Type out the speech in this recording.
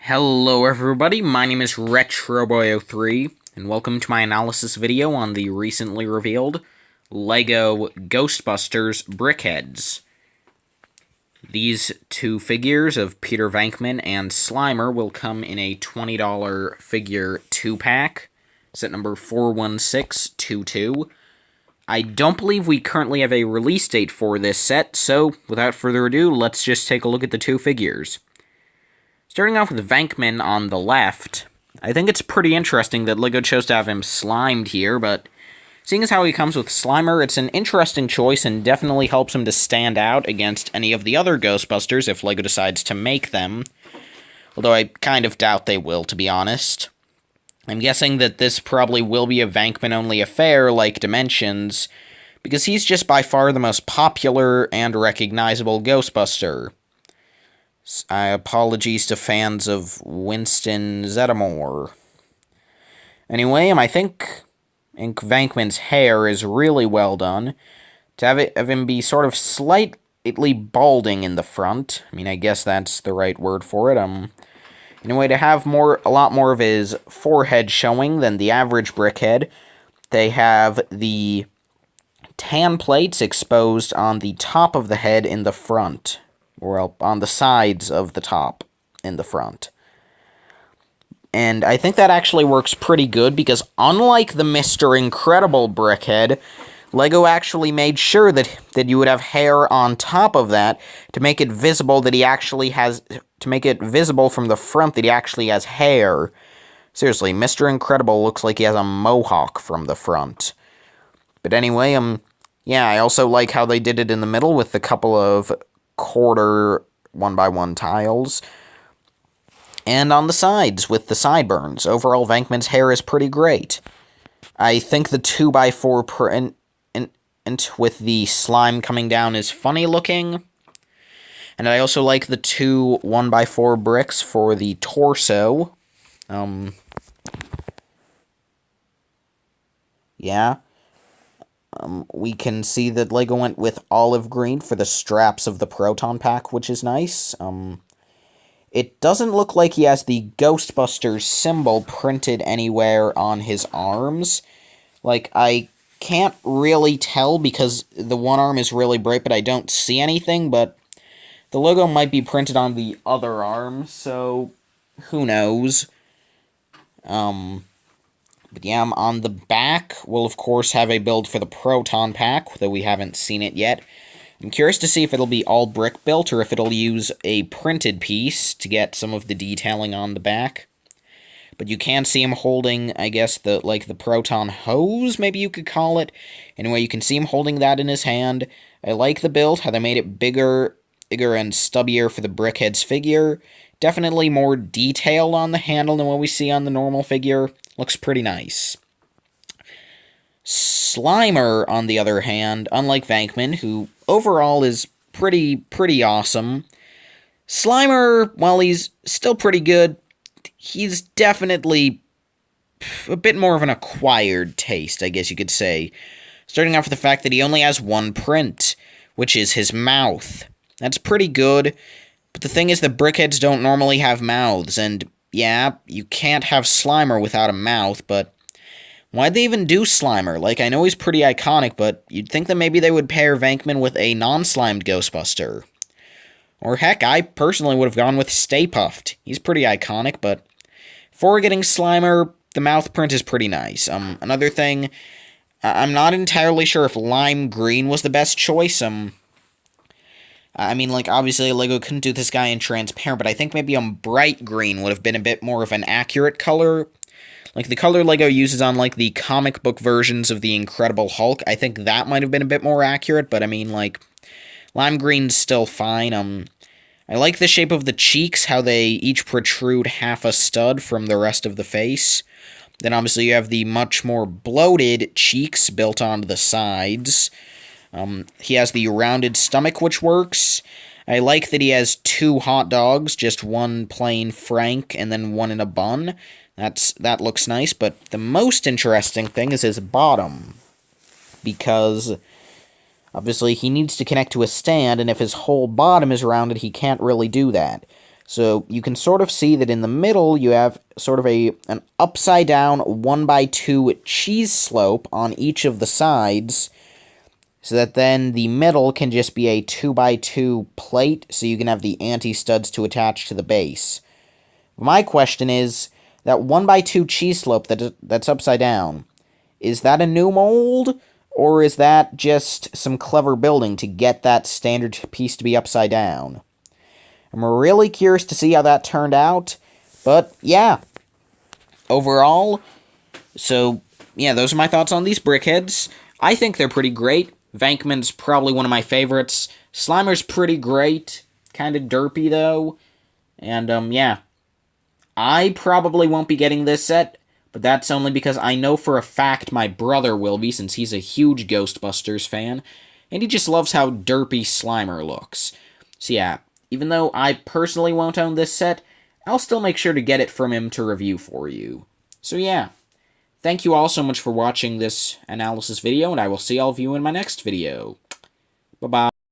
Hello everybody, my name is RetroBoy03, and welcome to my analysis video on the recently revealed LEGO Ghostbusters Brickheadz. These two figures of Peter Venkman and Slimer will come in a $20 figure 2-pack, set number 41622. I don't believe we currently have a release date for this set, so without further ado, let's just take a look at the two figures. Starting off with Venkman on the left, I think it's pretty interesting that LEGO chose to have him slimed here, but seeing as how he comes with Slimer, it's an interesting choice and definitely helps him to stand out against any of the other Ghostbusters if LEGO decides to make them, although I kind of doubt they will, to be honest. I'm guessing that this probably will be a Venkman-only affair like Dimensions, because he's just by far the most popular and recognizable Ghostbuster. Apologies to fans of Winston Zeddemore. Anyway, I think Venkman's hair is really well done. To have him be sort of slightly balding in the front, I guess that's the right word for it. Anyway, to have a lot more of his forehead showing than the average Brickhead, they have the tan plates exposed on the top of the head in the front, or on the sides of the top in the front. And I think that actually works pretty good, because unlike the Mr. Incredible Brickhead, LEGO actually made sure that you would have hair on top of that to make it visible that he actually has, to make it visible from the front that he actually has hair. Seriously, Mr. Incredible looks like he has a mohawk from the front. But anyway, yeah, I also like how they did it in the middle with a couple of quarter 1x1 tiles. And on the sides with the sideburns. Overall, Venkman's hair is pretty great. I think the 2x4 print with the slime coming down is funny looking. And I also like the two 1x4 bricks for the torso. Yeah. We can see that LEGO went with olive green for the straps of the Proton Pack, which is nice. It doesn't look like he has the Ghostbusters symbol printed anywhere on his arms. Like, I can't really tell because the one arm is really bright, but I don't see anything, but the logo might be printed on the other arm, so who knows. But yeah, on the back, we'll of course have a build for the Proton Pack, though we haven't seen it yet. I'm curious to see if it'll be all brick built, or if it'll use a printed piece to get some of the detailing on the back. But you can see him holding, I guess, the Proton hose, maybe you could call it. Anyway, you can see him holding that in his hand. I like the build, how they made it bigger and stubbier for the Brickheadz figure. Definitely more detail on the handle than what we see on the normal figure. Looks pretty nice. Slimer, on the other hand, unlike Venkman, who overall is pretty awesome, Slimer, while he's still pretty good, he's definitely a bit more of an acquired taste, I guess you could say. Starting off with the fact that he only has one print, which is his mouth. That's pretty good, but the thing is that Brickheads don't normally have mouths, and yeah, you can't have Slimer without a mouth, but why'd they even do Slimer? Like, I know he's pretty iconic, but you'd think that maybe they would pair Venkman with a non-slimed Ghostbuster. Or heck, I personally would have gone with Stay Puft. He's pretty iconic, but for getting Slimer, the mouth print is pretty nice. Another thing, I'm not entirely sure if lime green was the best choice. Obviously LEGO couldn't do this guy in transparent, but I think maybe bright green would have been a bit more of an accurate color. Like, the color LEGO uses on, the comic book versions of the Incredible Hulk, I think that might have been a bit more accurate, but lime green's still fine. I like the shape of the cheeks, how they each protrude half a stud from the rest of the face. Then obviously you have the much more bloated cheeks built onto the sides. He has the rounded stomach, which works. I like that he has two hot dogs, just one plain Frank and then one in a bun. That looks nice, but the most interesting thing is his bottom, because obviously he needs to connect to a stand, and if his whole bottom is rounded, he can't really do that. So you can sort of see that in the middle you have sort of an upside down 1x2 cheese slope on each of the sides, so that then the middle can just be a 2x2 plate, so you can have the anti-studs to attach to the base. My question is, that 1x2 cheese slope that's upside down, is that a new mold, or is that just some clever building to get that standard piece to be upside down? I'm really curious to see how that turned out, but yeah. Overall, so yeah, those are my thoughts on these Brickheadz. I think they're pretty great. Venkman's probably one of my favorites. Slimer's pretty great. Kind of derpy, though. And, yeah. I probably won't be getting this set, but that's only because I know for a fact my brother will be, since he's a huge Ghostbusters fan, and he just loves how derpy Slimer looks. So yeah, even though I personally won't own this set, I'll still make sure to get it from him to review for you. So yeah. Thank you all so much for watching this analysis video, and I will see all of you in my next video. Bye-bye.